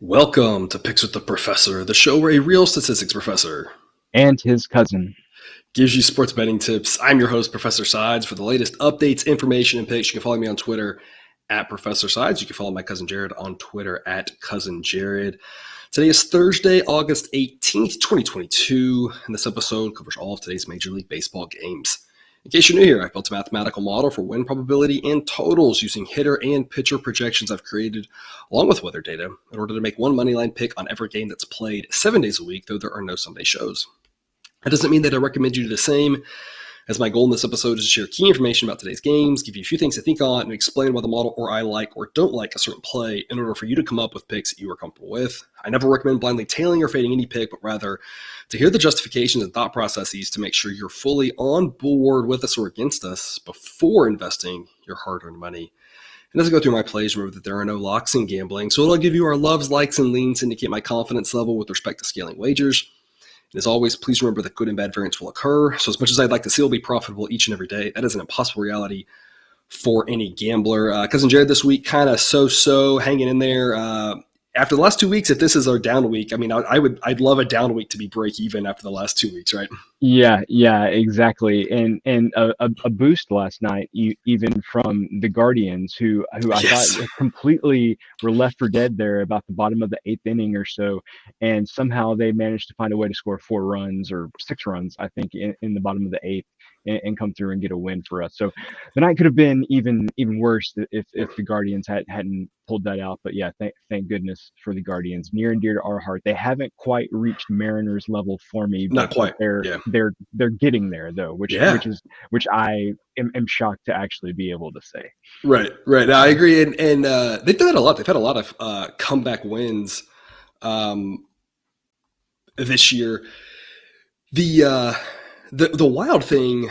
Welcome to Picks with the Professor, the show where a real statistics professor and his cousin gives you sports betting tips. I'm your host, Professor Sides. For the latest updates, information, and picks, you can follow me on Twitter at Professor Sides. You can follow my cousin Jared on Twitter at Cousin Jared. Today is Thursday, August 18th, 2022, and this episode covers all of today's Major League Baseball games. In case you're new here, I've built a mathematical model for win probability and totals using hitter and pitcher projections I've created along with weather data in order to make one moneyline pick on every game that's played 7 days a week, though there are no Sunday shows. That doesn't mean that I recommend you do the same, as my goal in this episode is to share key information about today's games, give you a few things to think on, and explain why the model or I like or don't like a certain play in order for you to come up with picks that you are comfortable with. I never recommend blindly tailing or fading any pick, but rather to hear the justifications and thought processes to make sure you're fully on board with us or against us before investing your hard-earned money. And as I go through my plays, remember that there are no locks in gambling, so I'll give you our loves, likes, and leans to indicate my confidence level with respect to scaling wagers. And as always, please remember that good and bad variance will occur. So as much as I'd like to see it will be profitable each and every day, that is an impossible reality for any gambler. Cousin Jared this week, kind of so-so, hanging in there. After the last 2 weeks, if this is our down week, I mean, I'd love a down week to be break even after the last 2 weeks, right? Yeah, exactly. And a boost last night, even from the Guardians, who I thought completely were left for dead there about the bottom of the eighth inning or so, and somehow they managed to find a way to score 4 runs or 6 runs, I think, in the bottom of the eighth. And come through and get a win for us. So the night could have been even worse if the Guardians hadn't pulled that out. But yeah, thank goodness for the Guardians. Near and dear to our heart. They haven't quite reached Mariners level for me. Not quite. They're getting there though, which I am shocked to actually be able to say. Right. No, I agree, and they've done that a lot. They've had a lot of comeback wins this year. The wild thing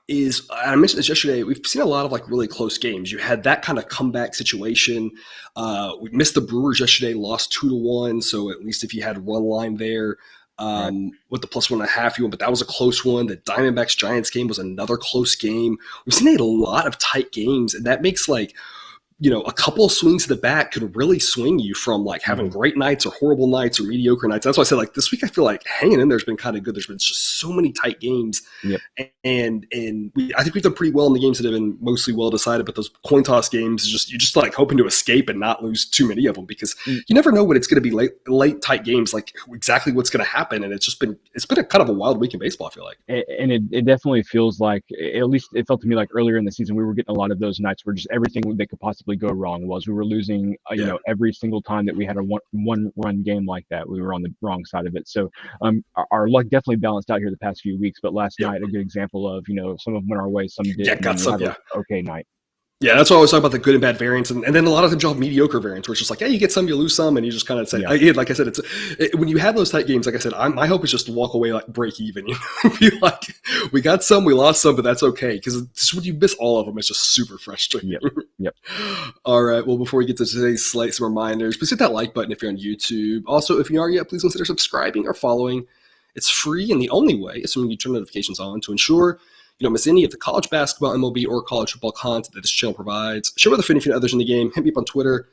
is, I mentioned this yesterday, we've seen a lot of like really close games. You had that kind of comeback situation. We missed the Brewers yesterday, lost 2-1. So at least if you had run line there with the +1.5 you won, but that was a close one. The Diamondbacks Giants game was another close game. We've seen a lot of tight games, and that makes a couple of swings to the bat could really swing you from like having great nights or horrible nights or mediocre nights. That's why I said like this week I feel like hanging in there has been kind of good. There's been just so many tight games, and I think we've done pretty well in the games that have been mostly well decided. But those coin toss games, you're just like hoping to escape and not lose too many of them because you never know when it's going to be late tight games, like exactly what's going to happen. And it's been a kind of a wild week in baseball, I feel like. And it definitely feels like, at least it felt to me like earlier in the season we were getting a lot of those nights where just everything that could possibly go wrong was we were losing every single time that we had a one run game like that. We were on the wrong side of it. So our luck definitely balanced out here the past few weeks, but last night a good example of some of them went our way, some did. Got some okay night. Yeah, that's why I always talk about the good and bad variance, and then a lot of times you'll have mediocre variance, where it's just like, hey, you get some, you lose some, and you just kind of say, like I said, when you have those tight games, like I said, my hope is just to walk away like break even. Be like, we got some, we lost some, but that's okay, because when you miss all of them, it's just super frustrating. Yep. All right, well, before we get to today's slate, some reminders. Please hit that like button if you're on YouTube. Also, if you aren't yet, please consider subscribing or following. It's free, and the only way, assuming you turn notifications on, to ensure you don't miss any of the college basketball, MLB, or college football content that this channel provides. Share with a friend if you know others in the game. Hit me up on Twitter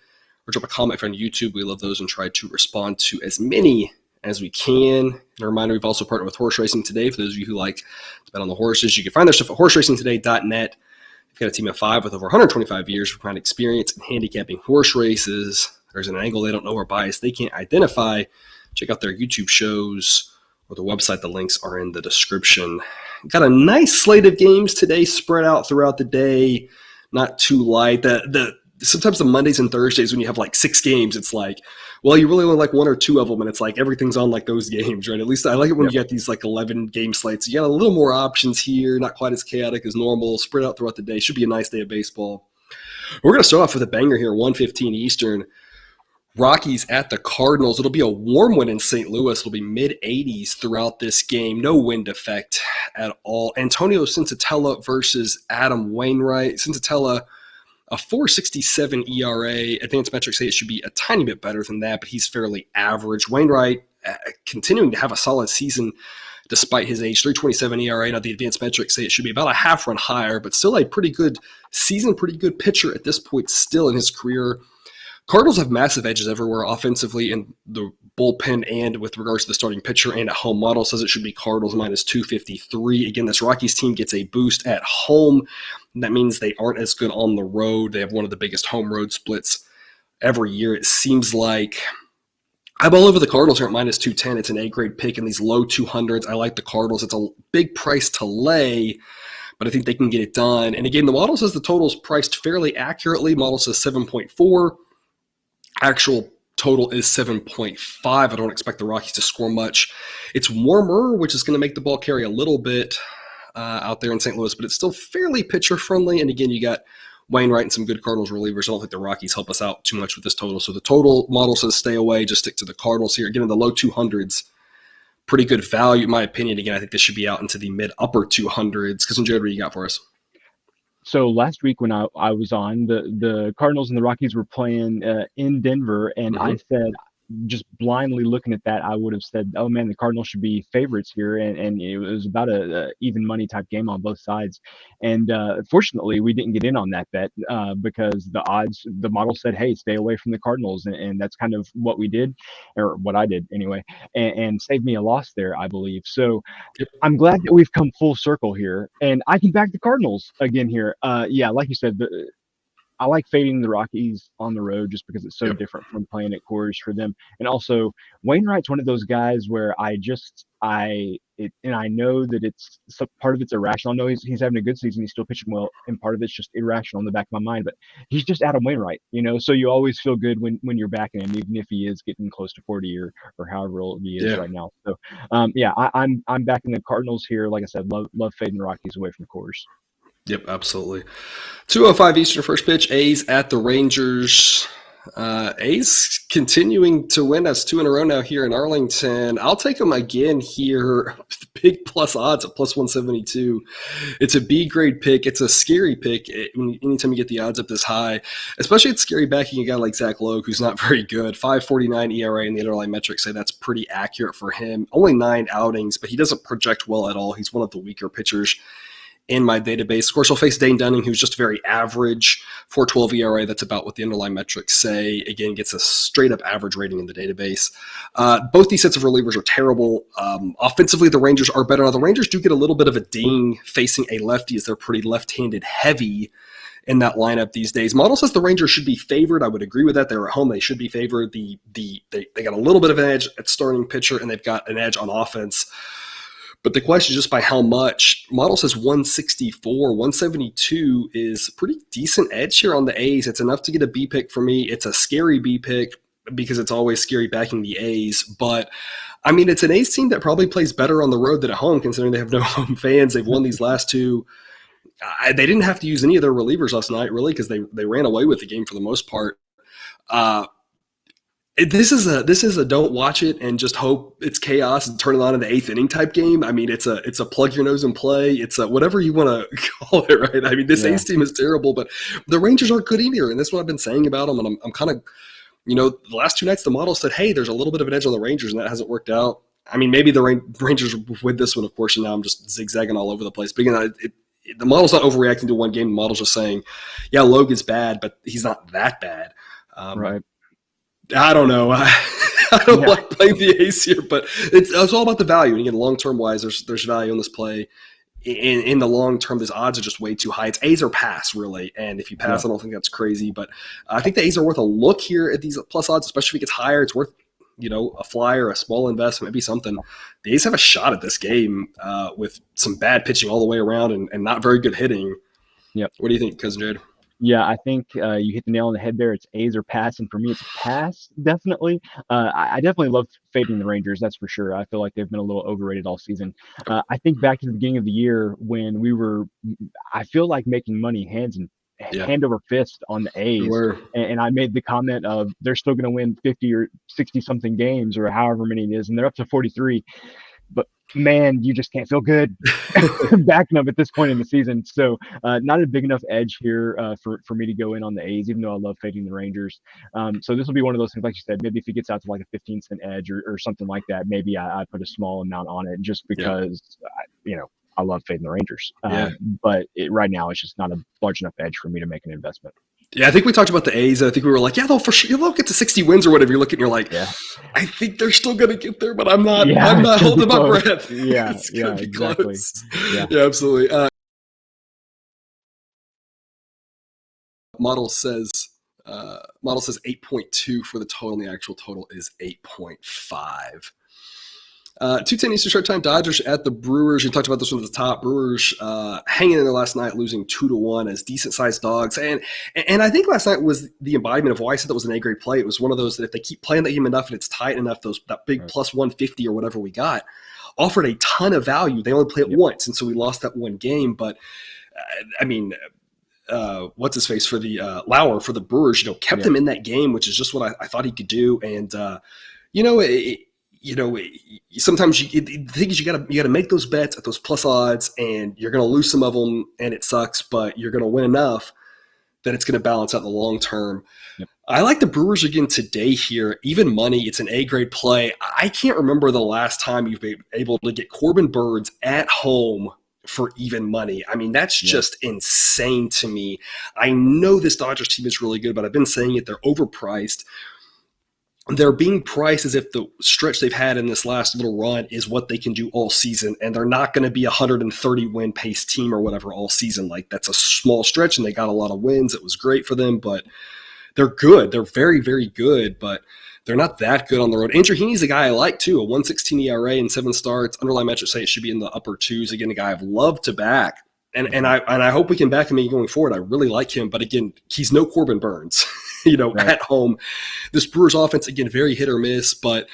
or drop a comment if you're on YouTube. We love those and try to respond to as many as we can. And a reminder, we've also partnered with Horse Racing Today. For those of you who like to bet on the horses, you can find their stuff at horseracingtoday.net. We've got a team of 5 with over 125 years of ground experience in handicapping horse races. There's an angle they don't know or bias they can't identify. Check out their YouTube shows or their website. The links are in the description. Got a nice slate of games today spread out throughout the day. Not too light. Sometimes the Mondays and Thursdays when you have like 6 games, it's like, well, you really only like 1 or 2 of them, and it's like everything's on like those games, right? At least I like it when you get these like 11 game slates. You got a little more options here, not quite as chaotic as normal, spread out throughout the day. Should be a nice day of baseball. We're going to start off with a banger here, 1:15 Eastern. Rockies at the Cardinals. It'll be a warm one in St. Louis. It'll be mid-80s throughout this game. No wind effect at all. Antonio Senzatella versus Adam Wainwright. Senzatella, a 4.67 ERA. Advanced metrics say it should be a tiny bit better than that, but he's fairly average. Wainwright continuing to have a solid season despite his age. 3.27 ERA. Now the advanced metrics say it should be about a half run higher, but still a pretty good season, pretty good pitcher at this point still in his career. Cardinals have massive edges everywhere offensively in the bullpen and with regards to the starting pitcher, and at home. Model says it should be Cardinals minus 253. Again, this Rockies team gets a boost at home. That means they aren't as good on the road. They have one of the biggest home road splits every year, it seems like. I'm all over the Cardinals here at minus 210. It's an A-grade pick in these low 200s. I like the Cardinals. It's a big price to lay, but I think they can get it done. And again, the model says the total's priced fairly accurately. Model says 7.4. Actual total is 7.5. I don't expect the Rockies to score much. It's warmer, which is going to make the ball carry a little bit out there in St. Louis, but it's still fairly pitcher-friendly. And again, you got Wainwright and some good Cardinals relievers. I don't think the Rockies help us out too much with this total. So the total model says stay away, just stick to the Cardinals here. Again, in the low 200s, pretty good value, in my opinion. Again, I think this should be out into the mid-upper 200s. Cousin Jared, what do you got for us? So last week when I was on, the Cardinals and the Rockies were playing in Denver, and I said, just blindly looking at that, I would have said, oh man, the Cardinals should be favorites here. And it was about a even money type game on both sides. And fortunately, we didn't get in on that bet because the model said, hey, stay away from the Cardinals. And that's kind of what we did, or what I did anyway, and saved me a loss there, I believe. So I'm glad that we've come full circle here, and I can back the Cardinals again here. Yeah, like you said, I like fading the Rockies on the road just because it's so different from playing at Coors for them. And also, Wainwright's one of those guys where I know that it's part of it's irrational. I know he's having a good season. He's still pitching well, and part of it's just irrational in the back of my mind. But he's just Adam Wainwright, so you always feel good when you're backing him, even if he is getting close to 40 or however old he is right now. So, I'm backing the Cardinals here. Like I said, love fading the Rockies away from Coors. Yep, absolutely. 2:05 Eastern first pitch. A's at the Rangers. A's continuing to win us 2 in a row now here in Arlington. I'll take them again here. Big plus odds at plus 172. It's a B grade pick. It's a scary pick anytime you get the odds up this high, especially it's scary backing a guy like Zach Logue, who's not very good. 5.49 ERA and the underlying metrics say that's pretty accurate for him. Only 9 outings, but he doesn't project well at all. He's one of the weaker pitchers in my database. Of course, he'll face Dane Dunning, who's just very average. 4.12 ERA, that's about what the underlying metrics say. Again, gets a straight-up average rating in the database. Both these sets of relievers are terrible. Offensively, the Rangers are better. Now, the Rangers do get a little bit of a ding facing a lefty, as they're pretty left-handed heavy in that lineup these days. Model says the Rangers should be favored. I would agree with that. They're at home. They should be favored. They got a little bit of an edge at starting pitcher, and they've got an edge on offense. But the question is just by how much. Model says 164, 172 is a pretty decent edge here on the A's. It's enough to get a B pick for me. It's a scary B pick because it's always scary backing the A's. But, I mean, it's an A's team that probably plays better on the road than at home, considering they have no home fans. They've won these last 2. They didn't have to use any of their relievers last night, really, because they ran away with the game for the most part. This is a don't watch it and just hope it's chaos and turn it on in the 8th inning type game. I mean, it's a plug your nose and play. It's a whatever you want to call it, right? I mean, this A's team is terrible, but the Rangers aren't good either, and that's what I've been saying about them. And I'm kind of, the last 2 nights the model said, hey, there's a little bit of an edge on the Rangers, and that hasn't worked out. I mean, maybe the Rangers win this one, of course, and now I'm just zigzagging all over the place. But again, the model's not overreacting to one game. The model's just saying, yeah, Logan's bad, but he's not that bad. Right. I don't know. I don't like playing the A's here, but it's all about the value. And again, long-term wise, there's value in this play. In the long term, these odds are just way too high. It's A's or pass, really. And if you pass, I don't think that's crazy. But I think the A's are worth a look here at these plus odds, especially if it gets higher. It's worth, a flyer, a small investment, maybe something. The A's have a shot at this game with some bad pitching all the way around and not very good hitting. Yep. What do you think, Cousin Jared? Yeah, I think you hit the nail on the head there. It's A's or pass, and for me, it's a pass, definitely. I definitely love fading the Rangers, that's for sure. I feel like they've been a little overrated all season. I think back to the beginning of the year when we were, I feel like making money hand over fist on the A's. And I made the comment of they're still going to win 50 or 60-something games or however many it is, and they're up to 43. But man, you just can't feel good backing them at this point in the season. So not a big enough edge here for me to go in on the A's, even though I love fading the Rangers. So this will be one of those things, like you said, maybe if it gets out to like a 15-cent edge or something like that, maybe I put a small amount on it just because, I love fading the Rangers. But right now it's just not a large enough edge for me to make an investment. Yeah, I think we talked about the A's. I think we were like, yeah, they'll for sure they'll get to 60 wins or whatever. You look at it and you're like, Yeah. I think they're still going to get there, but I'm not. Yeah, I'm it's not gonna be holding my close. breath. Yeah, It's yeah, going to be exactly. close. Yeah. Yeah, absolutely. Model says 8.2 for the total, and the actual total is 8.5. 2:10 Eastern Start Time. Dodgers at the Brewers. You talked about this one at the top. Brewers hanging in there last night, losing 2-1 as decent sized dogs. And I think last night was the embodiment of why I said that was an A grade play. It was one of those that if they keep playing that game enough and it's tight enough, that big plus 150 or whatever we got offered a ton of value. They only play it once, and so we lost that one game. But I mean, what's his face for the Lauer for the Brewers, kept them in that game, which is just what I thought he could do. And sometimes the thing is you gotta make those bets at those plus odds, and you're gonna lose some of them, and it sucks, but you're gonna win enough that it's gonna balance out in the long term. Yep. I like the Brewers again today here. Even money, it's an A grade play. I can't remember the last time you've been able to get Corbin Burnes at home for even money. I mean, that's just insane to me. I know this Dodgers team is really good, but I've been saying it, they're overpriced. They're being priced as if the stretch they've had in this last little run is what they can do all season, and they're not going to be a 130 win pace team or whatever all season. Like, that's a small stretch, and they got a lot of wins. It was great for them, but they're good. They're very, very good, but they're not that good on the road. Andrew Heaney's a guy I like too, a 1.16 ERA and 7 starts. Underlying metrics say it should be in the upper twos. Again, a guy I've loved to back. And I hope we can back him going forward. I really like him, but again, he's no Corbin Burnes, at home. This Brewers offense, again, very hit or miss, but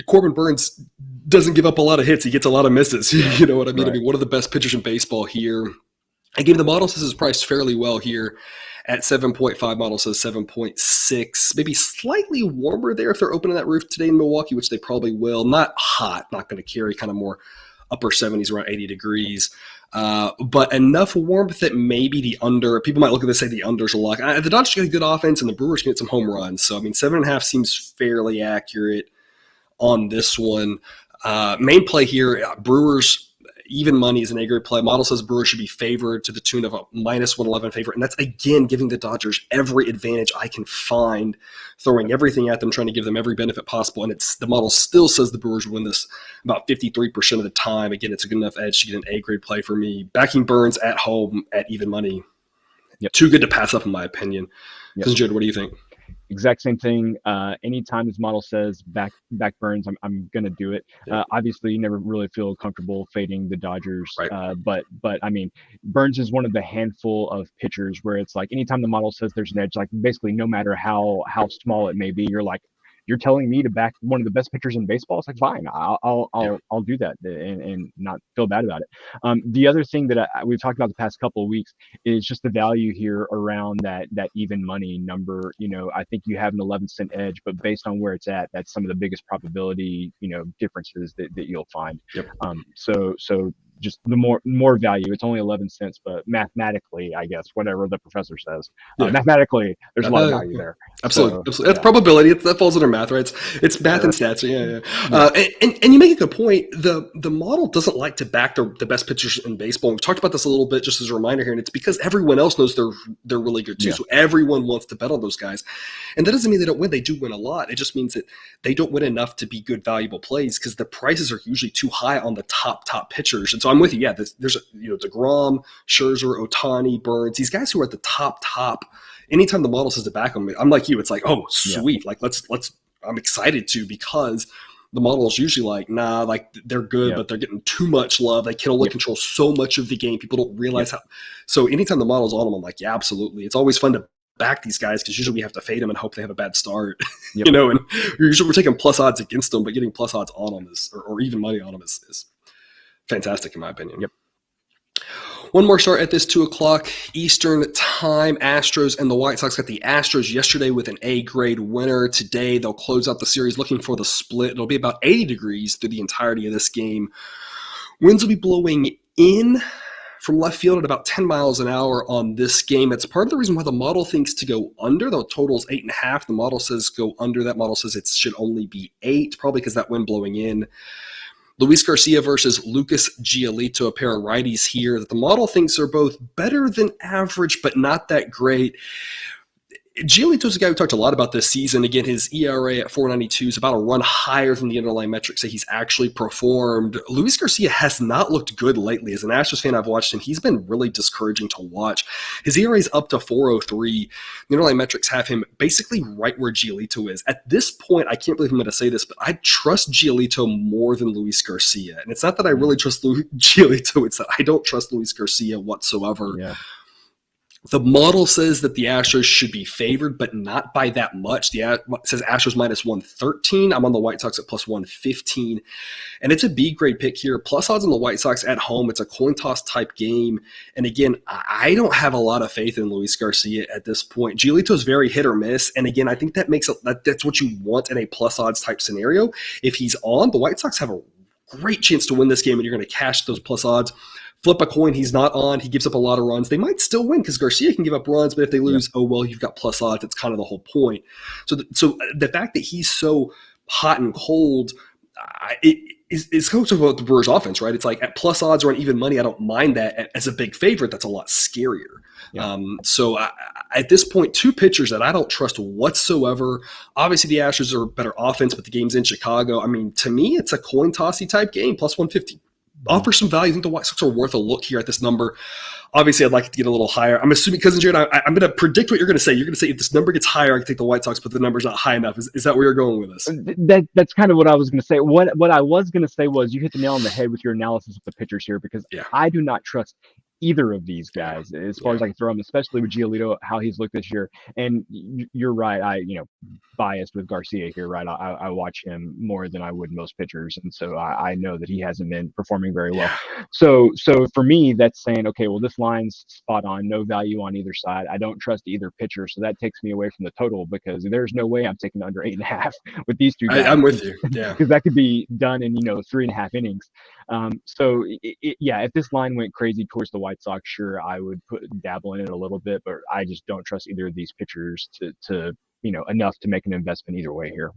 Corbin Burnes doesn't give up a lot of hits. He gets a lot of misses. You know what I mean? Right. I mean, one of the best pitchers in baseball here. Again, the model says is priced fairly well here at 7.5. Model says 7.6, maybe slightly warmer there if they're opening that roof today in Milwaukee, which they probably will. Not hot, not going to carry, kind of more upper 70s, around 80 degrees. But enough warmth that maybe the under, people might look at this and say the under's a lock. The Dodgers get a good offense and the Brewers can get some home runs. So, I mean, 7.5 seems fairly accurate on this one. Main play here, Brewers, even money is an A-grade play. Model says Brewers should be favored to the tune of a minus 111 favorite. And that's, again, giving the Dodgers every advantage I can find, throwing everything at them, trying to give them every benefit possible. And the model still says the Brewers win this about 53% of the time. Again, it's a good enough edge to get an A-grade play for me. Backing Burnes at home at even money. Yep. Too good to pass up, in my opinion. Yep. Jared, what do you think? Exact same thing. Anytime this model says back Burnes, I'm going to do it. Obviously, you never really feel comfortable fading the Dodgers. Right. But I mean, Burnes is one of the handful of pitchers where it's like anytime the model says there's an edge, like basically no matter how small it may be, you're like, you're telling me to back one of the best pitchers in baseball. It's like, fine, I'll do that and not feel bad about it. The other thing that we've talked about the past couple of weeks is just the value here around that even money number. I think you have an 11-cent edge, but based on where it's at, that's some of the biggest probability, differences that you'll find. Yep. So just the more value. It's only 11 cents, but mathematically, I guess, whatever the professor says, mathematically, there's a lot of value there. Absolutely. That's probability. That falls under math, right? It's math and stats. And you make a good point. The model doesn't like to back the best pitchers in baseball. We've talked about this a little bit just as a reminder here, and it's because everyone else knows they're really good too. So everyone wants to bet on those guys. And that doesn't mean they don't win. They do win a lot. It just means that they don't win enough to be good, valuable plays because the prices are usually too high on the top pitchers. And so I'm with you. Yeah, there's Degrom, Scherzer, Ohtani, Burnes, these guys who are at the top. Anytime the model says to back them, I'm like you. It's like, oh, sweet. Like let's. I'm excited to because the model is usually like, nah, like they're good, but they're getting too much love. They can only control so much of the game. People don't realize how. So anytime the model's on them, I'm like, yeah, absolutely. It's always fun to back these guys because usually we have to fade them and hope they have a bad start. And usually we're taking plus odds against them, but getting plus odds on them or even money on them is fantastic in my opinion. Yep. One more start at this 2:00 Eastern time. Astros and the White Sox got the Astros yesterday with an A-grade winner. Today they'll close out the series looking for the split. It'll be about 80 degrees through the entirety of this game. Winds will be blowing in from left field at about 10 miles an hour on this game. It's part of the reason why the model thinks to go under. The total's 8.5. The model says go under. That model says it should only be 8, probably because that wind blowing in. Luis Garcia versus Lucas Gialito, a pair of righties here that the model thinks are both better than average, but not that great. Gialito's a guy we talked a lot about this season. Again, his ERA at 4.92 is about a run higher than the underlying metrics that he's actually performed. Luis Garcia has not looked good lately. As an Astros fan, I've watched him. He's been really discouraging to watch. His ERA is up to 4.03. The underlying metrics have him basically right where Gialito is. At this point, I can't believe I'm going to say this, but I trust Gialito more than Luis Garcia. And it's not that I really trust Gialito. It's that I don't trust Luis Garcia whatsoever. Yeah. The model says that the Astros should be favored, but not by that much. It says Astros minus 113. I'm on the White Sox at plus 115. And it's a B grade pick here. Plus odds on the White Sox at home. It's a coin toss type game. And again, I don't have a lot of faith in Luis Garcia at this point. Giolito is very hit or miss. And again, I think that's what you want in a plus odds type scenario. If he's on, the White Sox have a great chance to win this game, and you're going to cash those plus odds. Flip a coin, he's not on, he gives up a lot of runs. They might still win because Garcia can give up runs, but if they lose, oh, well, you've got plus odds. It's kind of the whole point. So the fact that he's so hot and cold, it's cool about the Brewers offense, right? It's like at plus odds or on even money, I don't mind that. As a big favorite, that's a lot scarier. Yeah. At this point, two pitchers that I don't trust whatsoever. Obviously, the Astros are better offense, but the game's in Chicago. I mean, to me, it's a coin tossy type game, plus 150. Offer some value. I think the White Sox are worth a look here at this number. Obviously, I'd like it to get a little higher. I'm assuming, Cousin Jared, I'm going to predict what you're going to say. You're going to say if this number gets higher, I can take the White Sox, but the number's not high enough. Is that where you're going with this? That's kind of what I was going to say. What I was going to say was you hit the nail on the head with your analysis of the pitchers here, because I do not trust either of these guys as far as I can throw them, especially with Giolito, how he's looked this year. And you're right. Biased with Garcia here, right? I watch him more than I would most pitchers. And so I know that he hasn't been performing very well. So for me, that's saying, okay, well, this line's spot on, no value on either side. I don't trust either pitcher. So that takes me away from the total, because there's no way I'm taking under 8.5 with these two guys. I'm with you. Yeah. Because that could be done in, 3.5 innings. If this line went crazy towards the White Sox, sure, I would dabble in it a little bit, but I just don't trust either of these pitchers to enough to make an investment either way here.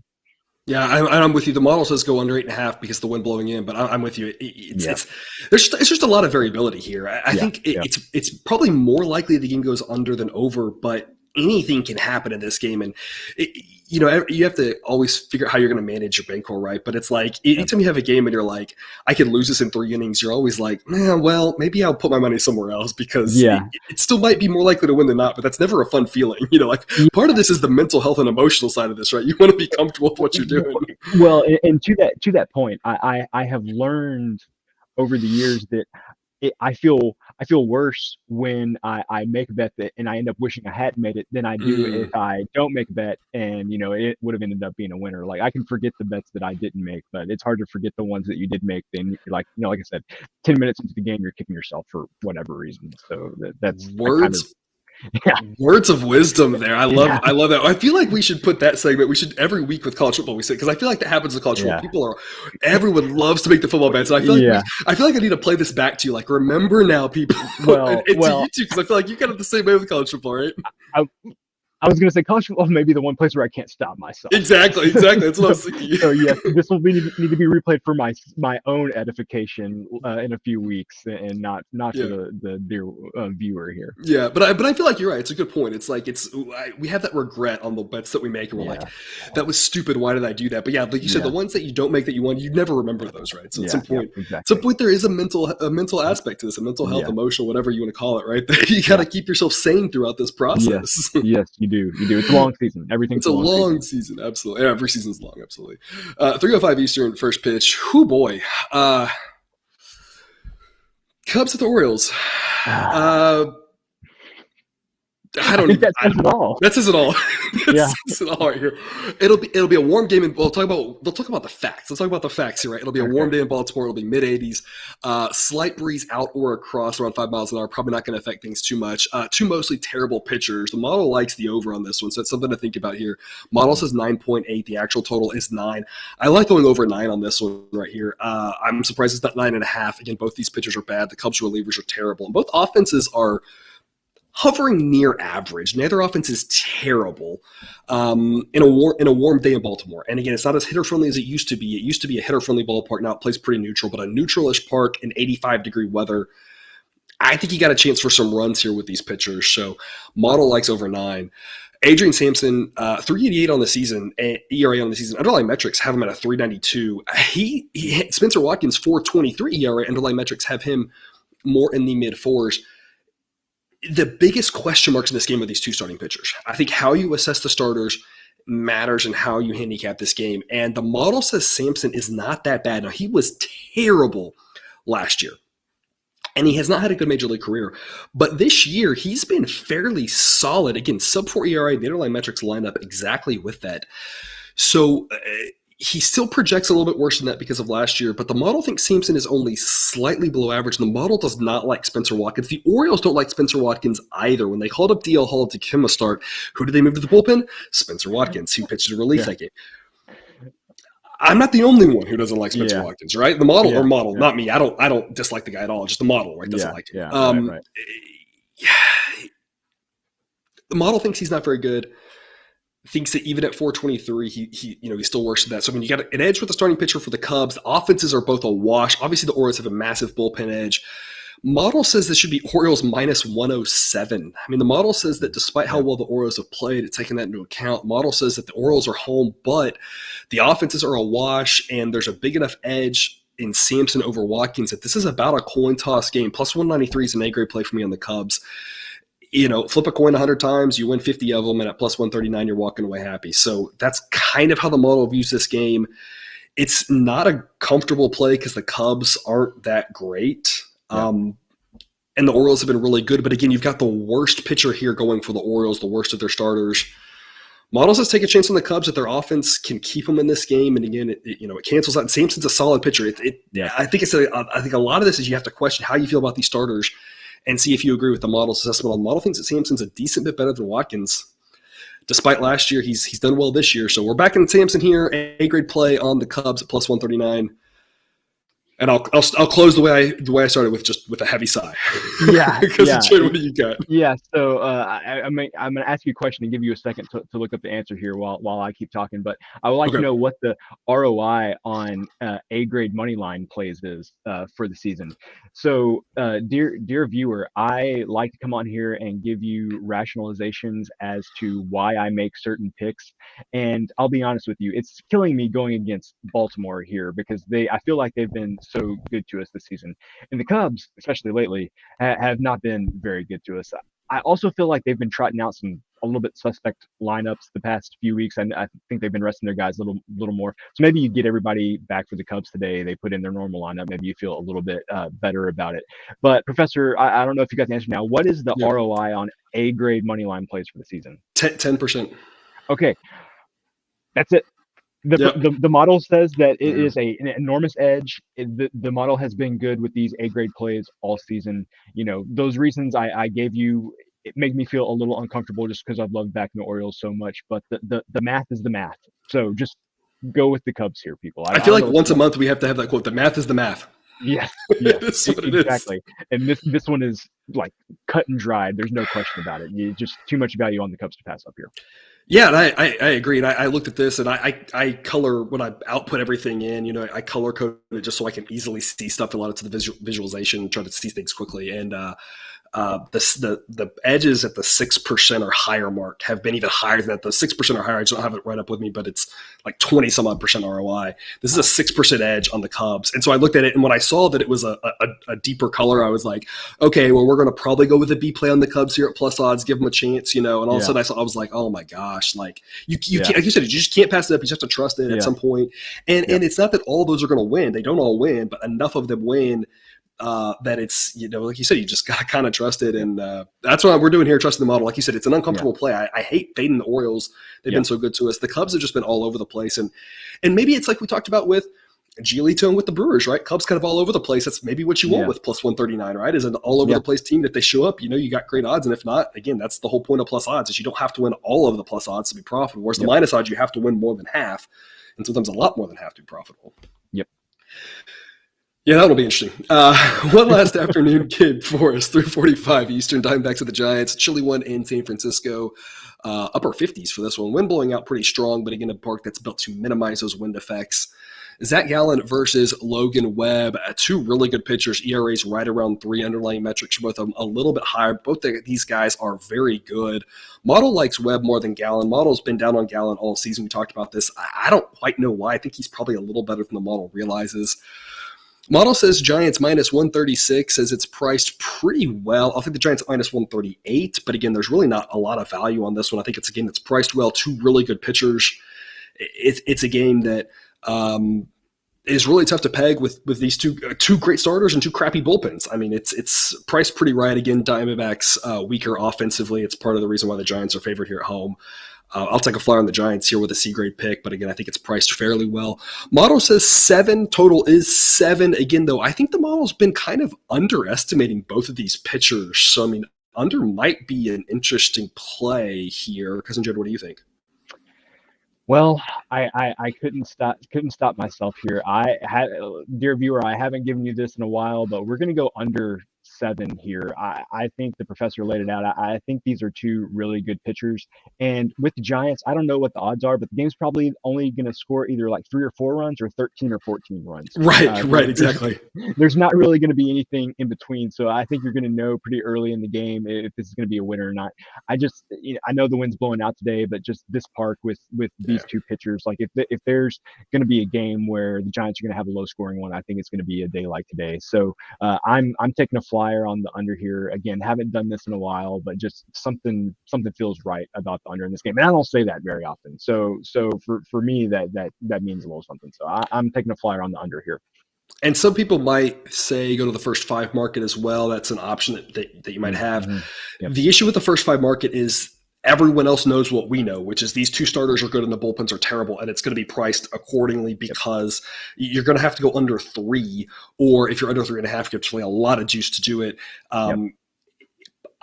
Yeah, I'm with you. The model says go under 8.5 because the wind blowing in, but I'm with you. It's just a lot of variability here. I think it's probably more likely the game goes under than over, but anything can happen in this game. And, you have to always figure out how you're going to manage your bankroll, right? But it's like, anytime you have a game and you're like, I could lose this in 3 innings, you're always like, well, maybe I'll put my money somewhere else, because it still might be more likely to win than not, but that's never a fun feeling. Part of this is the mental health and emotional side of this, right? You want to be comfortable with what you're doing. Well, and to that point, I have learned over the years that I feel worse when I make a bet and I end up wishing I hadn't made it than I do if I don't make a bet and it would have ended up being a winner. Like, I can forget the bets that I didn't make, but it's hard to forget the ones that you did make. Then like I said, 10 minutes into the game, you're kicking yourself for whatever reason. So that's words. Words of wisdom there. I love that. I feel like we should put that segment. We should every week with college football. We say, because I feel like that happens with college football. Everyone loves to make the football bets. And I feel like I feel like I need to play this back to you. Like, remember now, people. To you too, because I feel like you kind of the same way with college football, right? I was going to say college football may be the one place where I can't stop myself. Exactly. That's what I was thinking. So yes, this will need to be replayed for my own edification in a few weeks, and not for the dear viewer here. Yeah, but I feel like you're right. It's a good point. It's like we have that regret on the bets that we make, and we're like, that was stupid. Why did I do that? But yeah, like you said, the ones that you don't make that you won, you never remember those, right? So at some point, there is a mental aspect to this, a mental health, emotional, whatever you want to call it, right? You got to keep yourself sane throughout this process. Yes, you do. It's a long season. It's a long season. Absolutely. Yeah, every season's long. Absolutely. 3:05 Eastern, first pitch. Whoo boy. Cubs at the Orioles. I don't think that says it all. That says it all. That says it all right here. It'll be a warm game, and they'll talk about the facts. Let's talk about the facts here, right? It'll be a warm day in Baltimore. It'll be mid-80s. Slight breeze out or across around 5 miles an hour. Probably not going to affect things too much. Two mostly terrible pitchers. The model likes the over on this one, so that's something to think about here. Model says 9.8. The actual total is 9. I like going over 9 on this one right here. I'm surprised it's not 9.5. Again, both these pitchers are bad. The Cubs relievers are terrible, and both offenses are hovering near average. Neither offense is terrible in a warm day in Baltimore. And again, it's not as hitter-friendly as it used to be. It used to be a hitter-friendly ballpark. Now it plays pretty neutral, but a neutral-ish park in 85-degree weather, I think you got a chance for some runs here with these pitchers. So model likes over 9. Adrian Sampson, 388 on the season, ERA on the season. Underlying metrics have him at a 392. Spencer Watkins, 423 ERA. Underlying metrics have him more in the mid-4s. The biggest question marks in this game are these two starting pitchers. I think how you assess the starters matters in how you handicap this game. And the model says Sampson is not that bad. Now, he was terrible last year, and he has not had a good major league career. But this year, he's been fairly solid. Again, sub-4 ERA, the underlying metrics line up exactly with that. So he still projects a little bit worse than that because of last year, but the model thinks Sampson is only slightly below average, and the model does not like Spencer Watkins. The Orioles don't like Spencer Watkins either. When they called up DL Hall to give him a start, who did they move to the bullpen? Spencer Watkins, who pitched a relief that game. I'm not the only one who doesn't like Spencer Watkins, right? The model, not me. I don't dislike the guy at all. Just the model, right? Doesn't like him. Right. The model thinks he's not very good. Thinks that even at 423, he's still worse than that. So when you got an edge with the starting pitcher for the Cubs, the offenses are both a wash. Obviously, the Orioles have a massive bullpen edge. Model says this should be Orioles minus 107. I mean, the model says that despite how well the Orioles have played, it's taking that into account. Model says that the Orioles are home, but the offenses are a wash, and there's a big enough edge in Sampson over Watkins that this is about a coin toss game. Plus 193 is an A-grade play for me on the Cubs. Flip a coin 100 times, you win 50 of them, and at plus 139, you're walking away happy. So that's kind of how the model views this game. It's not a comfortable play because the Cubs aren't that great. And the Orioles have been really good. But again, you've got the worst pitcher here going for the Orioles, the worst of their starters. Model says take a chance on the Cubs that their offense can keep them in this game. And again, it cancels out. And Sampson's a solid pitcher. I think a lot of this is you have to question how you feel about these starters and see if you agree with the model's assessment. The model thinks that Sampson's a decent bit better than Watkins. Despite last year, he's done well this year. So we're back in Sampson here. A-grade play on the Cubs at plus 139. And I'll close the way I started with a heavy sigh. Because what do you got? Yeah. So I'm going to ask you a question and give you a second to look up the answer here while I keep talking. But I would like to know what the ROI on A-grade money line plays is for the season. So, dear viewer, I like to come on here and give you rationalizations as to why I make certain picks. And I'll be honest with you, it's killing me going against Baltimore here because I feel like they've been so good to us this season. And the Cubs, especially lately, have not been very good to us. I also feel like they've been trotting out a little bit suspect lineups the past few weeks, and I think they've been resting their guys a little more. So maybe you get everybody back for the Cubs today. They put in their normal lineup. Maybe you feel a little bit better about it. But Professor, I don't know if you got the answer now. What is the ROI on A-grade money line plays for the season? 10%. Okay, that's it. The model says that it is an enormous edge. The model has been good with these A-grade plays all season. Those reasons I gave you, it make me feel a little uncomfortable just because I've loved backing the Orioles so much. But the math is the math. So just go with the Cubs here, people. I feel like once a month we have to have that quote. The math is the math. Yes, exactly. And this one is like cut and dried. There's no question about it. Just too much value on the Cubs to pass up here. Yeah, and I agree. And I looked at this, and I color when I output everything in. I color code it just so I can easily see stuff. A lot of the visualization, try to see things quickly. And the edges at the 6% or higher mark have been even higher than that. The 6% or higher, I just don't have it right up with me, but it's like 20 some odd % ROI. This is a 6% edge on the Cubs. And so I looked at it, and when I saw that it was a deeper color, I was like, okay, well, we're going to probably go with a B play on the Cubs here at plus odds, give them a chance, and all of a sudden I was like, oh my gosh, like you can't, like you said, you just can't pass it up. You just have to trust it at some point. And it's not that all those are going to win. They don't all win, but enough of them win that it's, like you said, you just got to kind of trust it. And that's what we're doing here, trusting the model. Like you said, it's an uncomfortable play. I hate fading the Orioles. They've been so good to us. The Cubs have just been all over the place. And maybe it's like we talked about with Gialito and with the Brewers, right? Cubs kind of all over the place. That's maybe what you want with plus 139, right? Is an all over the place team. If they show up, you got great odds. And if not, again, that's the whole point of plus odds is you don't have to win all of the plus odds to be profitable. Whereas the minus odds, you have to win more than half. And sometimes a lot more than half to be profitable. Yep. Yeah, that'll be interesting. One last afternoon game for us, 3:45 Eastern, Diamondbacks at the Giants. Chilly one in San Francisco. Upper 50s for this one. Wind blowing out pretty strong, but again, a park that's built to minimize those wind effects. Zach Gallen versus Logan Webb, two really good pitchers. ERAs right around 3. Underlying metrics for both of them a little bit higher. Both these guys are very good. Model likes Webb more than Gallen. Model's been down on Gallen all season. We talked about this. I don't quite know why. I think he's probably a little better than the model realizes. Model says Giants minus 136, says it's priced pretty well. I think the Giants minus 138, but again, there's really not a lot of value on this one. I think it's a game that's priced well. Two really good pitchers. It's a game that is really tough to peg with these two great starters and two crappy bullpens. I mean, it's priced pretty right. Again, Diamondbacks weaker offensively. It's part of the reason why the Giants are favored here at home. I'll take a flyer on the Giants here with a C-grade pick, but again, I think it's priced fairly well. Model says 7. Total is 7. Again, though, I think the model's been kind of underestimating both of these pitchers. So, I mean, under might be an interesting play here. Cousin Jed, what do you think? Well, I couldn't stop myself here. Dear viewer, I haven't given you this in a while, but we're going to go under 7 here. I think the professor laid it out. I think these are two really good pitchers. And with the Giants, I don't know what the odds are, but the game's probably only going to score either like 3 or 4 runs or 13 or 14 runs. Right, exactly. There's not really going to be anything in between. So I think you're going to know pretty early in the game if this is going to be a winner or not. I know the wind's blowing out today, but just this park with these two pitchers, like if there's going to be a game where the Giants are going to have a low scoring one, I think it's going to be a day like today. So I'm taking a flyer on the under here. Again, haven't done this in a while, but just something feels right about the under in this game. And I don't say that very often. So for me, that means a little something. So I'm taking a flyer on the under here. And some people might say go to the first 5 market as well. That's an option that you might have. Mm-hmm. Yep. The issue with the first 5 market is everyone else knows what we know, which is these two starters are good and the bullpens are terrible, and it's going to be priced accordingly because you're going to have to go under 3, or if you're under 3.5, you have a lot of juice to do it.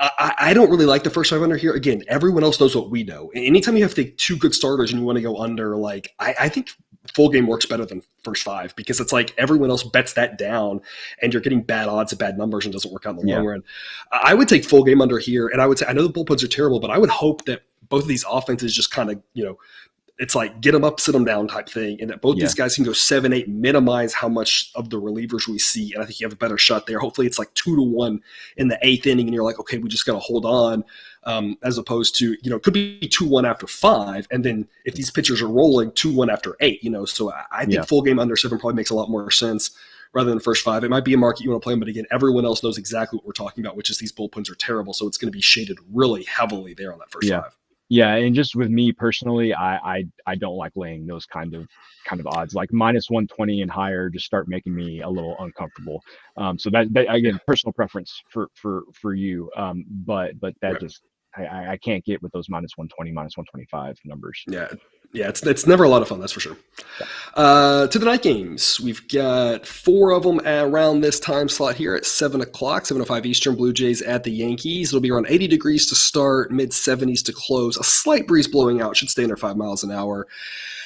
I don't really like the first 5 under here. Again, everyone else knows what we know. Anytime you have to take 2 good starters and you want to go under, like I think full game works better than first 5 because it's like everyone else bets that down and you're getting bad odds and bad numbers and it doesn't work out in the long run. I would take full game under here, and I would say I know the bullpens are terrible, but I would hope that both of these offenses just kind of, it's like get them up, sit them down type thing, and that both these guys can go 7-8, minimize how much of the relievers we see, and I think you have a better shot there. Hopefully it's like 2-1 in the 8th inning, and you're like, okay, we just got to hold on, as opposed to, it could be 2-1 after 5, and then if these pitchers are rolling, 2-1 after 8, so I think full game under 7 probably makes a lot more sense rather than the first 5. It might be a market you want to play in, but again, everyone else knows exactly what we're talking about, which is these bullpens are terrible, so it's going to be shaded really heavily there on that first 5. Yeah, and just with me personally, I don't like laying those kind of odds. Like minus 120 and higher just start making me a little uncomfortable. So that again, personal preference for you. But that just I can't get with those minus 120, minus 125 numbers. Yeah, it's never a lot of fun, that's for sure. To the night games, we've got 4 of them around this time slot here at 7 o'clock, 7:05 Eastern. Blue Jays at the Yankees. It'll be around 80 degrees to start, mid-70s to close. A slight breeze blowing out, should stay under 5 miles an hour.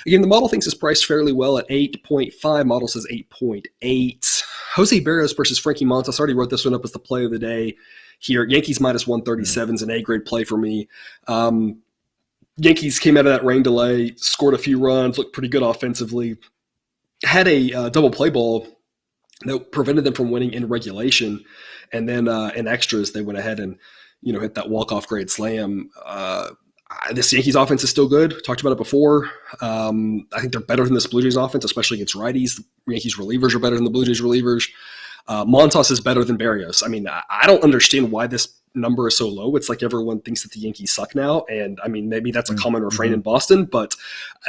Again, the model thinks it's priced fairly well at 8.5. Model says 8.8. Jose Barrios versus Frankie Montas. I already wrote this one up as the play of the day here. Yankees minus 137 is an A-grade play for me. Yankees came out of that rain delay, scored a few runs, looked pretty good offensively, had a double play ball that prevented them from winning in regulation. And then in extras, they went ahead and, hit that walk-off grand slam. This Yankees offense is still good. Talked about it before. I think they're better than this Blue Jays offense, especially against righties. The Yankees relievers are better than the Blue Jays relievers. Montas is better than Barrios. I mean, I don't understand why this number is so low. It's like everyone thinks that the Yankees suck now. And I mean, maybe that's a common refrain in Boston, but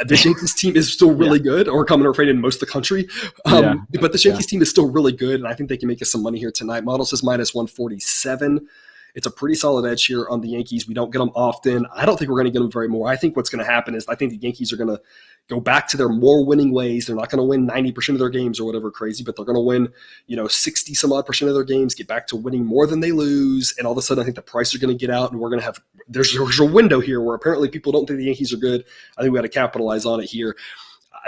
this Yankees team is still really good, or a common refrain in most of the country. But this Yankees team is still really good. And I think they can make us some money here tonight. Model says minus 147. It's a pretty solid edge here on the Yankees. We don't get them often. I don't think we're going to get them very more. I think what's going to happen is I think the Yankees are going to go back to their more winning ways. They're not going to win 90% of their games or whatever crazy, but they're going to win, 60 some odd percent of their games, get back to winning more than they lose. And all of a sudden, I think the price are going to get out, and we're going to have, there's a window here where apparently people don't think the Yankees are good. I think we got to capitalize on it here.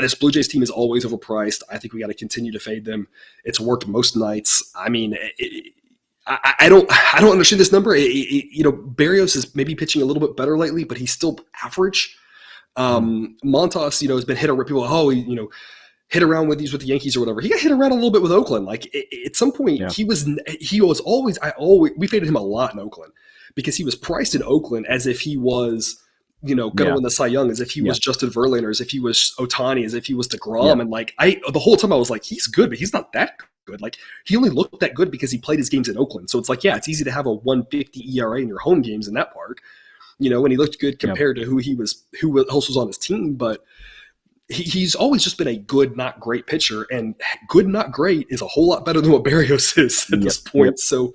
This Blue Jays team is always overpriced. I think we got to continue to fade them. It's worked most nights. I mean, I don't understand this number. Berrios is maybe pitching a little bit better lately, but he's still average. Montas, has been hit around. People, hit around with the Yankees or whatever. He got hit around a little bit with Oakland. Like at some point, he was always. We faded him a lot in Oakland because he was priced in Oakland as if he was, going to win the Cy Young, as if he was Justin Verlander, as if he was Ohtani, as if he was Degrom, and the whole time I was like, he's good, but he's not that good. Like he only looked that good because he played his games in Oakland. So it's like, it's easy to have a 1.50 ERA in your home games in that park, and he looked good compared to who else was on his team, but. He's always just been a good, not great pitcher, and good, not great is a whole lot better than what Berrios is at this point. So,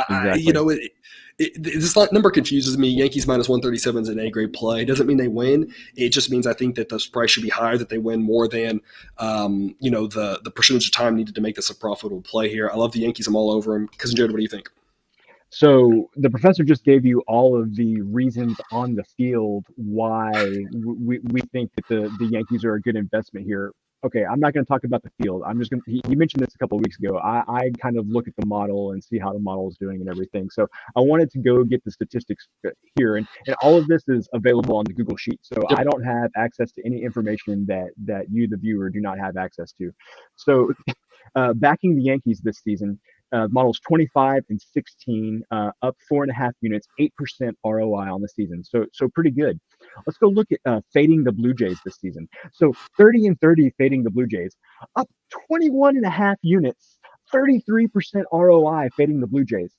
exactly. This number confuses me. Yankees minus 137 is an A-grade play. It doesn't mean they win. It just means I think that this price should be higher, that they win more than, the percentage of time needed to make this a profitable play here. I love the Yankees. I'm all over them. Cousin Jared, what do you think? So the professor just gave you all of the reasons on the field why we think that the Yankees are a good investment here. Okay, I'm not going to talk about the field. I'm just going to, he mentioned this a couple of weeks ago. I kind of look at the model and see how the model is doing and everything. So I wanted to go get the statistics here. And all of this is available on the Google Sheet. So I don't have access to any information that you, the viewer, do not have access to. So backing the Yankees this season, models 25 and 16, up 4.5 units, 8% ROI on the season. So pretty good. Let's go look at fading the Blue Jays this season. So 30 and 30 fading the Blue Jays, up 21.5 units, 33% ROI fading the Blue Jays.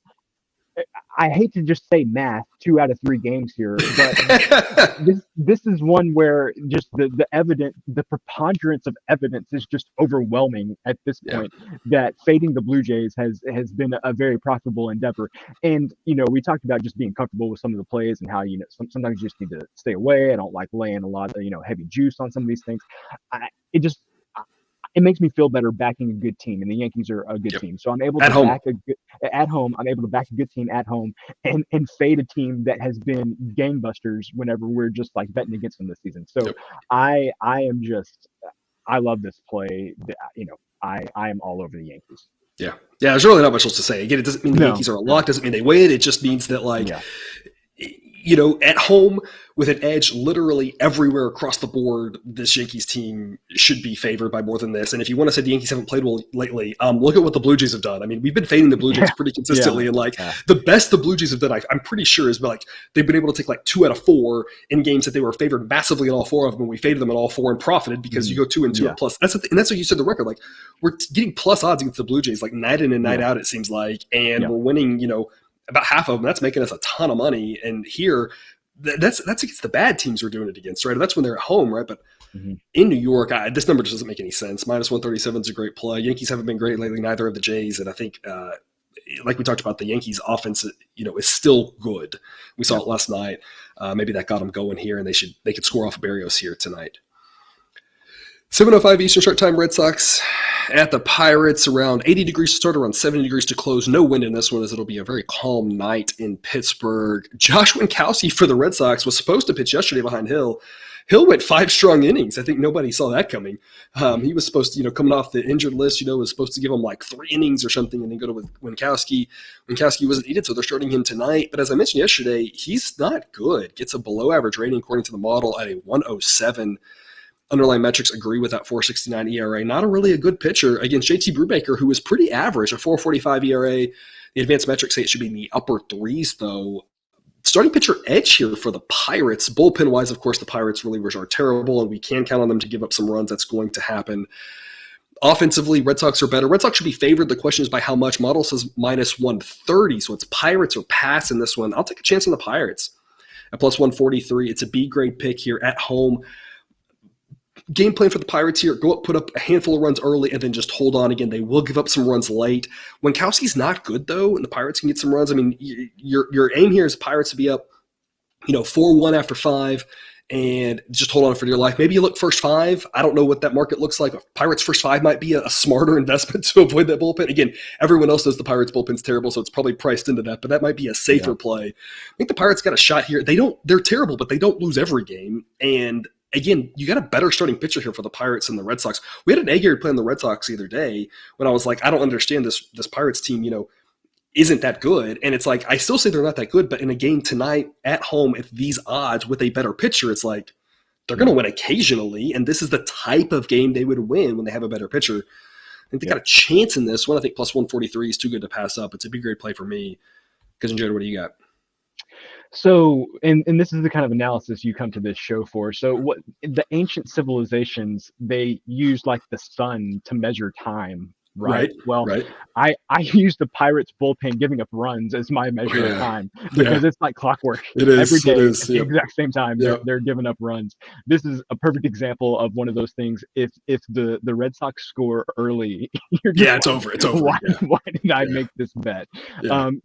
I hate to just say math, 2 out of 3 games here, but this is one where just the preponderance of evidence is just overwhelming at this point that fading the Blue Jays has been a very profitable endeavor. And, we talked about just being comfortable with some of the plays and how, sometimes you just need to stay away. I don't like laying a lot of, heavy juice on some of these things. It makes me feel better backing a good team, and the Yankees are a good team. So I'm able to back at home. I'm able to back a good team at home and fade a team that has been gangbusters whenever we're just like betting against them this season. So I love this play. I am all over the Yankees. Yeah. There's really not much else to say. Again, it doesn't mean the Yankees are a lock. Doesn't mean they win. It just means that at home with an edge literally everywhere across the board, this Yankees team should be favored by more than this. And if you want to say the Yankees haven't played well lately, look at what the Blue Jays have done. I mean, we've been fading the Blue Jays pretty consistently. And the best the Blue Jays have done, I'm pretty sure, is they've been able to take 2 out of 4 in games that they were favored massively in all 4 of them. And we faded them in all 4 and profited because you go 2 and 2 at plus. And that's what you said the record. We're getting plus odds against the Blue Jays, night in and night out, it seems like. And we're winning, about half of them. That's making us a ton of money. And here, that's against the bad teams we're doing it against, right? That's when they're at home, right? But in New York, this number just doesn't make any sense. Minus 137 is a great play. Yankees haven't been great lately, neither of the Jays. And I think, like we talked about, the Yankees offense, is still good. We saw it last night. Maybe that got them going here, and they could score off of Berrios here tonight. 7:05 Eastern Start Time, Red Sox at the Pirates, around 80 degrees to start, around 70 degrees to close. No wind in this one, as it'll be a very calm night in Pittsburgh. Josh Winkowski for the Red Sox was supposed to pitch yesterday behind Hill. Hill went 5 strong innings. I think nobody saw that coming. He was supposed to, coming off the injured list, was supposed to give him 3 innings or something and then go to Winkowski. Winkowski wasn't needed, so they're starting him tonight. But as I mentioned yesterday, he's not good. Gets a below average rating according to the model at a 107. Underlying metrics agree with that 4.69 ERA. Not a good pitcher against JT Brubaker, who was pretty average, a 4.45 ERA. The advanced metrics say it should be in the upper 3s, though. Starting pitcher edge here for the Pirates. Bullpen-wise, of course, the Pirates relievers are terrible, and we can count on them to give up some runs. That's going to happen. Offensively, Red Sox are better. Red Sox should be favored. The question is by how much. Model says minus 130, so it's Pirates or pass in this one. I'll take a chance on the Pirates. At plus 143, it's a B-grade pick here at home. Game plan for the Pirates here, go up, put up a handful of runs early, and then just hold on again. They will give up some runs late. Winkowski's not good, though, and the Pirates can get some runs. I mean, your aim here is Pirates to be up, 4-1 after 5, and just hold on for dear life. Maybe you look first 5. I don't know what that market looks like. Pirates first 5 might be a smarter investment to avoid that bullpen. Again, everyone else knows the Pirates bullpen's terrible, so it's probably priced into that, but that might be a safer play. I think the Pirates got a shot here. They're terrible, but they don't lose every game, and again, you got a better starting pitcher here for the Pirates than the Red Sox. We had an egg here playing the Red Sox the other day when I was like, I don't understand this Pirates team, isn't that good. And it's like, I still say they're not that good, but in a game tonight at home at these odds with a better pitcher, it's like they're going to win occasionally. And this is the type of game they would win when they have a better pitcher. I think they got a chance in this one. I think plus 143 is too good to pass up. It's a big, great play for me. Because, Jared, what do you got? So, and this is the kind of analysis you come to this show for. So what the ancient civilizations, they used like the sun to measure time. Right. Well, I use the Pirates bullpen giving up runs as my measure of time because it's like clockwork. It is every day at the exact same time. They're giving up runs. This is a perfect example of one of those things. If the Red Sox score early, you're just it's over. It's over. Why did I make this bet?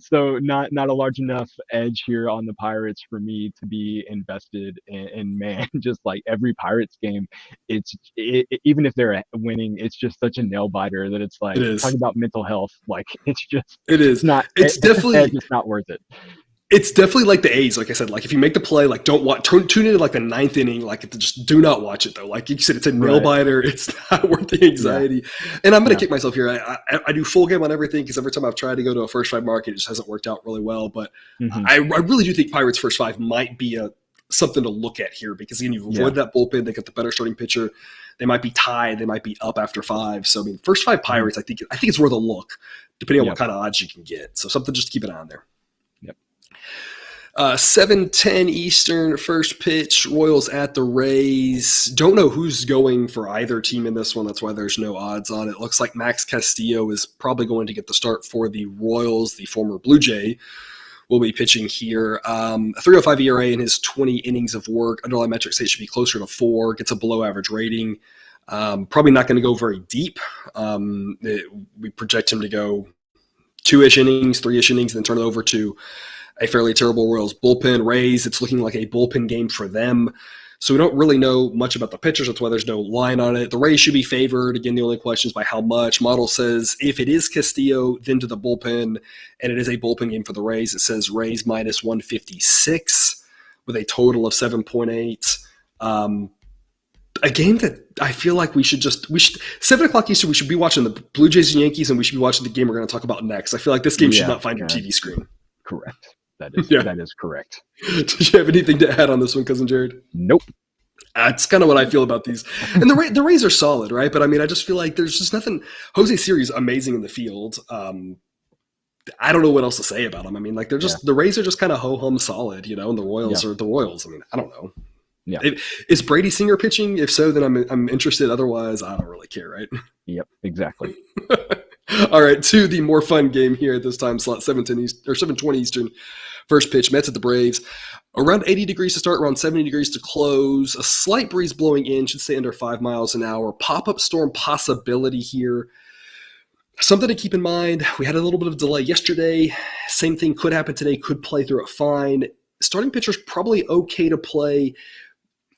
So not a large enough edge here on the Pirates for me to be invested in man, just like every Pirates game, even if they're winning, it's just such a nail biter that it's like talking about mental health. Like it's definitely just not worth it. It's definitely like the A's. Like I said, like if you make the play, like don't watch, tune into like the ninth inning, like just do not watch it though. Like you said, it's a nail biter. It's not worth the anxiety. And I'm going to kick myself here. I do full game on everything because every time I've tried to go to a first five market, it just hasn't worked out really well. But I really do think Pirates first five might be something to look at here because again, you've avoided that bullpen. They got the better starting pitcher. They might be tied. They might be up after five. So I mean, first five Pirates, I think it's worth a look, depending on what kind of odds you can get. So something just to keep an eye on there. 7:10 Eastern, first pitch, Royals at the Rays. Don't know who's going for either team in this one. That's why there's no odds on it. Looks like Max Castillo is probably going to get the start for the Royals. The former Blue Jay will be pitching here. 3.05 ERA in his 20 innings of work. Underlying metrics say it should be closer to 4. Gets a below average rating. Probably not going to go very deep. We project him to go 2-ish innings, 3-ish innings, and then turn it over to a fairly terrible Royals bullpen. Rays, it's looking like a bullpen game for them. So we don't really know much about the pitchers. That's why there's no line on it. The Rays should be favored. Again, the only question is by how much. Model says if it is Castillo, then to the bullpen, and it is a bullpen game for the Rays. It says Rays minus 156 with a total of 7.8. A game that I feel like we should 7 o'clock Eastern, we should be watching the Blue Jays and Yankees, and we should be watching the game we're going to talk about next. I feel like this game should not find your TV screen. Correct. That is correct. Did you have anything to add on this one, Cousin Jared? Nope. That's kind of what I feel about these. And the Rays are solid, right? But I mean, I just feel like there's just nothing. Jose Siri's amazing in the field. I don't know what else to say about them. I mean, like they're just the Rays are just kind of ho-hum solid, and the Royals are the Royals. I mean, I don't know. Yeah. Is Brady Singer pitching? If so, then I'm interested. Otherwise, I don't really care, right? Yep, exactly. All right, to the more fun game here at this time slot, 7:20 Eastern. First pitch, Mets at the Braves. Around 80 degrees to start, around 70 degrees to close. A slight breeze blowing in, should stay under 5 miles an hour. Pop-up storm possibility here. Something to keep in mind, we had a little bit of delay yesterday. Same thing could happen today, could play through it fine. Starting pitcher's probably okay to play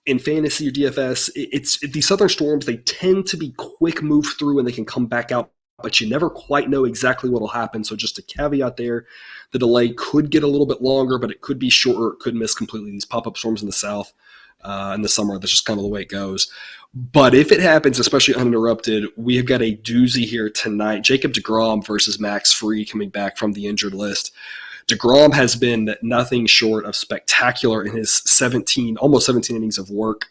in fantasy or DFS. It's these southern storms, they tend to be quick move through and they can come back out, but you never quite know exactly what will happen. So just a caveat there, the delay could get a little bit longer, but it could be shorter. It could miss completely. These pop-up storms in the south in the summer, that's just kind of the way it goes. But if it happens, especially uninterrupted, we have got a doozy here tonight. Jacob Degrom versus Max Fried coming back from the injured list. Degrom has been nothing short of spectacular in his almost 17 innings of work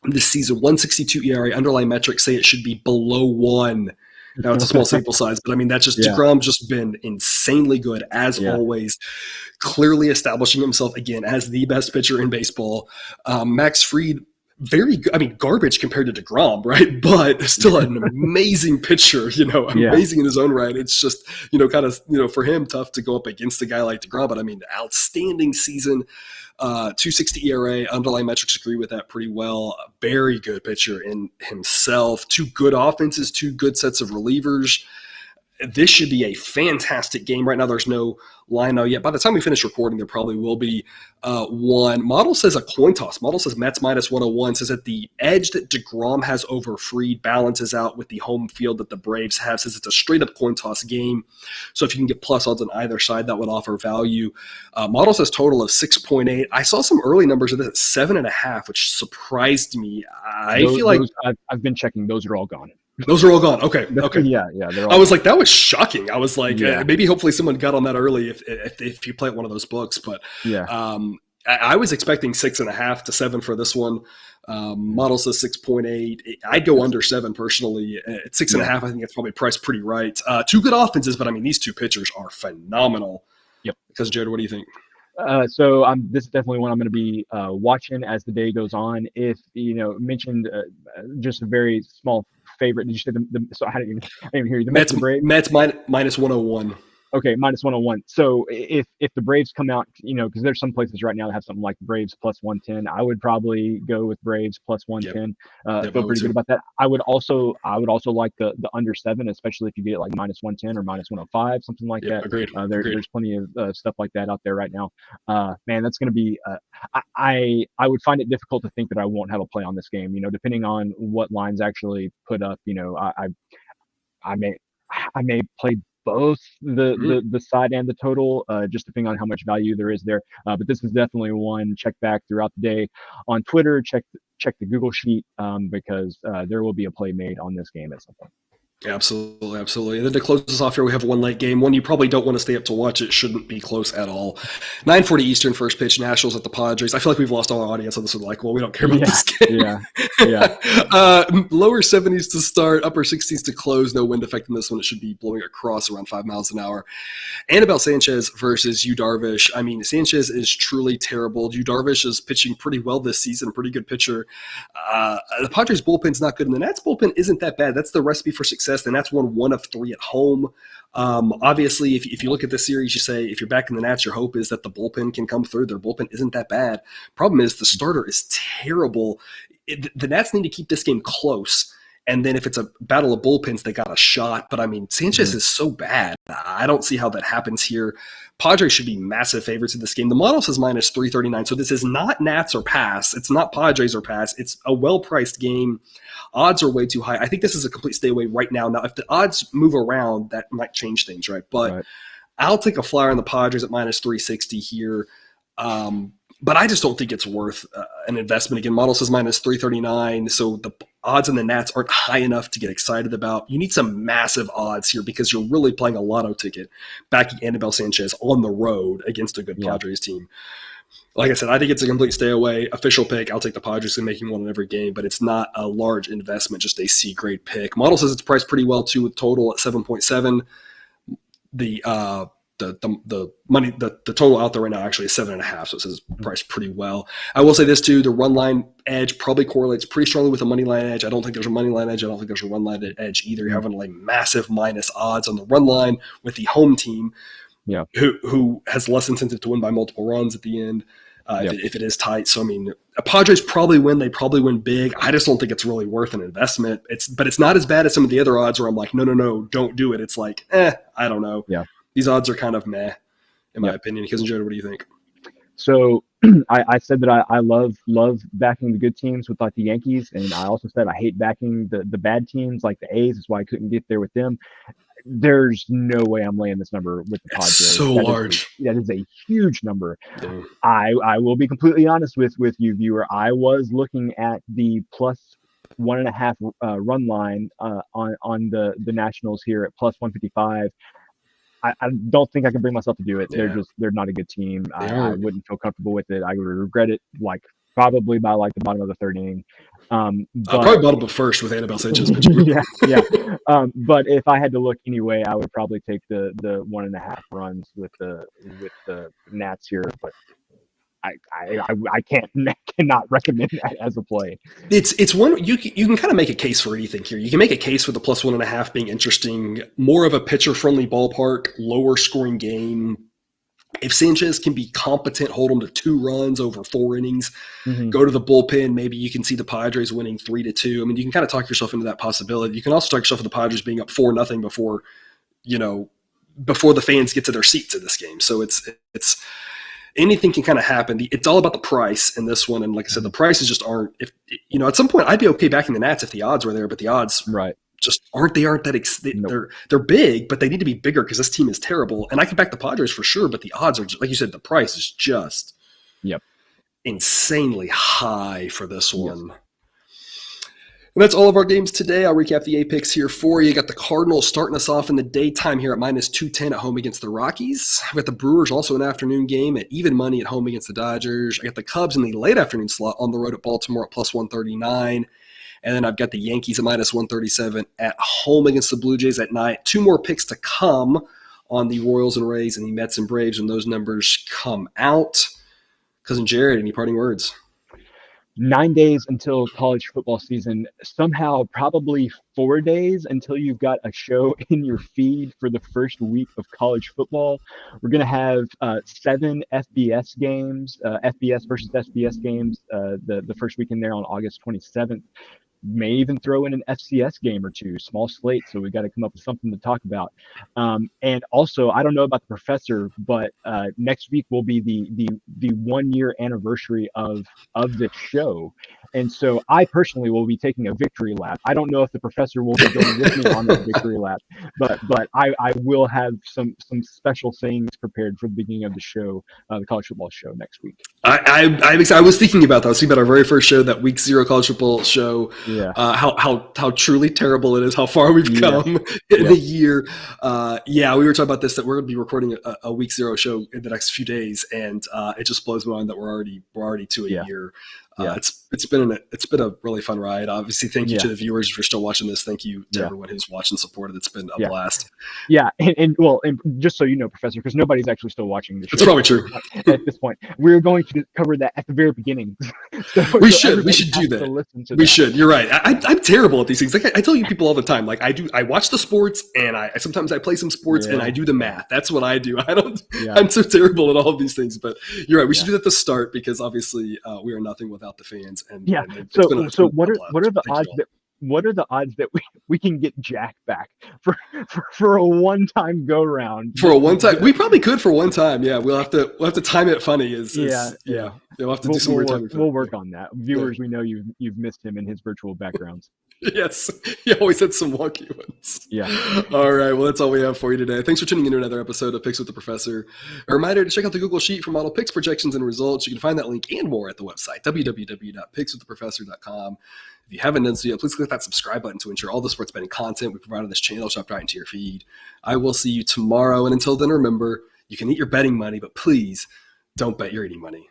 this season. 162 ERA, underlying metrics say it should be below 1. Now it's a small sample size, but I mean, that's just Degrom's just been insanely good as always, clearly establishing himself again as the best pitcher in baseball. Max Fried, very good. I mean, garbage compared to Degrom, right? But still an amazing pitcher, amazing in his own right. It's just, kind of, for him, tough to go up against a guy like Degrom. But I mean, outstanding season, 260 ERA, underlying metrics agree with that pretty well. A very good pitcher in himself. 2 good offenses, 2 good sets of relievers. this should be a fantastic game. Right now, there's no line now yet. By the time we finish recording, there probably will be one. Model says a coin toss. Model says Mets minus 101, says that the edge that Degrom has over Fried balances out with the home field that the Braves have, says it's a straight-up coin toss game. So if you can get plus odds on either side, that would offer value. Model says total of 6.8. I saw some early numbers of this at 7.5, which surprised me. I've been checking. Those are all gone. Those are all gone. Okay. Yeah. I was like, that was shocking. I was like, maybe hopefully someone got on that early if you play at one of those books. But I was expecting 6.5 to 7 for this one. Model says 6.8. I'd go under 7 personally. At 6.5, I think it's probably priced pretty right. Two good offenses, but I mean, these two pitchers are phenomenal. Yep. Because Jared, what do you think? So this is definitely one I'm going to be watching as the day goes on. If mentioned just a very small favorite. Did you say so I didn't even hear you. The Mets and Braves. Mets minus 101. Okay, minus 101. So if the Braves come out, because there's some places right now that have something like Braves plus 110, I would probably go with Braves plus 110. Feel pretty good about that. I would also like the under 7, especially if you get it like minus 110 or minus 105, something like that. Agreed. There's plenty of stuff like that out there right now. Man, that's going to be. I would find it difficult to think that I won't have a play on this game. Depending on what lines actually put up. I may play both the side and the total, just depending on how much value there is there. But this is definitely one. Check back throughout the day on Twitter. Check the Google sheet because there will be a play made on this game at some point. Absolutely. And then to close us off here, we have one late game. One you probably don't want to stay up to watch. It shouldn't be close at all. 9:40 Eastern, first pitch, Nationals at the Padres. I feel like we've lost all our audience on this one. Like, well, we don't care about this game. Yeah. Lower 70s to start, upper 60s to close. No wind effect in this one. It should be blowing across around 5 miles an hour. Annabel Sanchez versus Udarvish. I mean, Sanchez is truly terrible. Udarvish is pitching pretty well this season, a pretty good pitcher. The Padres bullpen's not good, and the Nats bullpen isn't that bad. That's the recipe for success. And that's one of 3 at home. Obviously, if you look at this series, you say if you're back in the Nats, your hope is that the bullpen can come through. Their bullpen isn't that bad. Problem is the starter is terrible. The Nats need to keep this game close. And then if it's a battle of bullpens, they got a shot. But I mean, Sanchez is so bad. I don't see how that happens here. Padres should be massive favorites in this game. The model says minus 339. So this is not Nats or pass. It's not Padres or pass. It's a well-priced game. Odds are way too high. I think this is a complete stay away right now. Now, if the odds move around, that might change things, right? But I'll take a flyer on the Padres at minus 360 here. But I just don't think it's worth an investment. Again, model says minus 339. So the odds on the Nats aren't high enough to get excited about. You need some massive odds here because you're really playing a lotto ticket backing Annabel Sanchez on the road against a good Padres team. Like I said, I think it's a complete stay away. Official pick, I'll take the Padres in making one in every game, but it's not a large investment, just a C-grade pick. Model says it's priced pretty well, too, with total at 7.7. The money, the total out there right now actually is 7.5, so it says priced pretty well. I will say this, too, the run line edge probably correlates pretty strongly with the money line edge. I don't think there's a money line edge. I don't think there's a run line edge either. You're having like massive minus odds on the run line with the home team. Who has less incentive to win by multiple runs at the end if it is tight. So, I mean, Padres probably win. They probably win big. I just don't think it's really worth an investment. But it's not as bad as some of the other odds where I'm like, no, don't do it. It's like, I don't know. Yeah. These odds are kind of meh, in my opinion. Because, Jared, what do you think? So I said that I love backing the good teams with like the Yankees. And I also said I hate backing the bad teams like the A's. That's why I couldn't get there with them. There's no way I'm laying this number with the Padres. It's so large. That is a huge number. Yeah. I will be completely honest with you, viewer. I was looking at the plus 1.5 run line on the Nationals here at plus 155. I don't think I can bring myself to do it. Yeah. They're not a good team. I wouldn't feel comfortable with it. I would regret it probably by the bottom of the 3rd inning. Probably bottom of first with Annabel Sanchez. yeah. But if I had to look anyway, I would probably take the 1.5 runs with the Nats here. But I cannot recommend that as a play. It's one you can kind of make a case for anything here. You can make a case for the plus 1.5 being interesting, more of a pitcher friendly ballpark, lower scoring game. If Sanchez can be competent, hold them to 2 runs over 4 innings, go to the bullpen, maybe you can see the Padres winning 3-2. I mean, you can kind of talk yourself into that possibility. You can also talk yourself into the Padres being up 4-0 before before the fans get to their seats in this game. So it's anything can kind of happen. It's all about the price in this one. And like I said, the prices just aren't, at some point I'd be okay backing the Nats if the odds were there, but the odds just aren't that, nope. They're big, but they need to be bigger because this team is terrible. And I could back the Padres for sure, but the odds are just, like you said, the price is just insanely high for this one. And that's all of our games today. I'll recap the A-picks here for you. You got the Cardinals starting us off in the daytime here at -210 at home against the Rockies. I've got the Brewers also an afternoon game at even money at home against the Dodgers. I got the Cubs in the late afternoon slot on the road at Baltimore at +139. And then I've got the Yankees at -137 at home against the Blue Jays at night. 2 more picks to come on the Royals and Rays and the Mets and Braves when those numbers come out. Cousin Jared, any parting words? 9 days until college football season, somehow probably 4 days until you've got a show in your feed for the first week of college football. We're going to have 7 FBS games, FBS versus FBS games, the first weekend there on August 27th. May even throw in an FCS game or 2, small slate. So we've got to come up with something to talk about. And also, I don't know about the professor, but next week will be the 1 year anniversary of this show. And so I personally will be taking a victory lap. I don't know if the professor will be going with me on that victory lap, but I will have some special things prepared for the beginning of the show, the college football show next week. I was thinking about that. I was thinking about our very first show, that week 0 college football show. Yeah. How truly terrible it is, how far we've come in the year. We were talking about this, that we're going to be recording a week 0 show in the next few days, and it just blows my mind that we're already to a year. It's been a really fun ride. Obviously, thank you to the viewers if you're still watching this. Thank you to everyone who's watched and supported. It's been a blast. Yeah, and just so you know, Professor, because nobody's actually still watching this show. It's probably true. At this point, we're going to cover that at the very beginning. We should do that. We should. You're right. I'm terrible at these things. Like I tell you people all the time. Like I watch the sports, and I sometimes I play some sports, and I do the math. That's what I do. I don't. I'm so terrible at all of these things. But you're right. We should do that at the start, because obviously we are nothing without the fans. And so what are the odds that we can get Jack back for a one-time go round? For a one-time, we probably could for one time. Yeah, we'll have to time it funny. We'll have to do some weird timing. We'll work on that. Viewers, we know you've missed him in his virtual backgrounds. Yes, he always had some wonky ones. Yeah. All right, well, that's all we have for you today. Thanks for tuning in to another episode of Picks with the Professor. A reminder to check out the Google Sheet for model picks, projections, and results. You can find that link and more at the website, www.pickswiththeprofessor.com. If you haven't done so yet, please click that subscribe button to ensure all the sports betting content we provide on this channel dropped right into your feed. I will see you tomorrow, and until then, remember, you can eat your betting money, but please don't bet your eating money.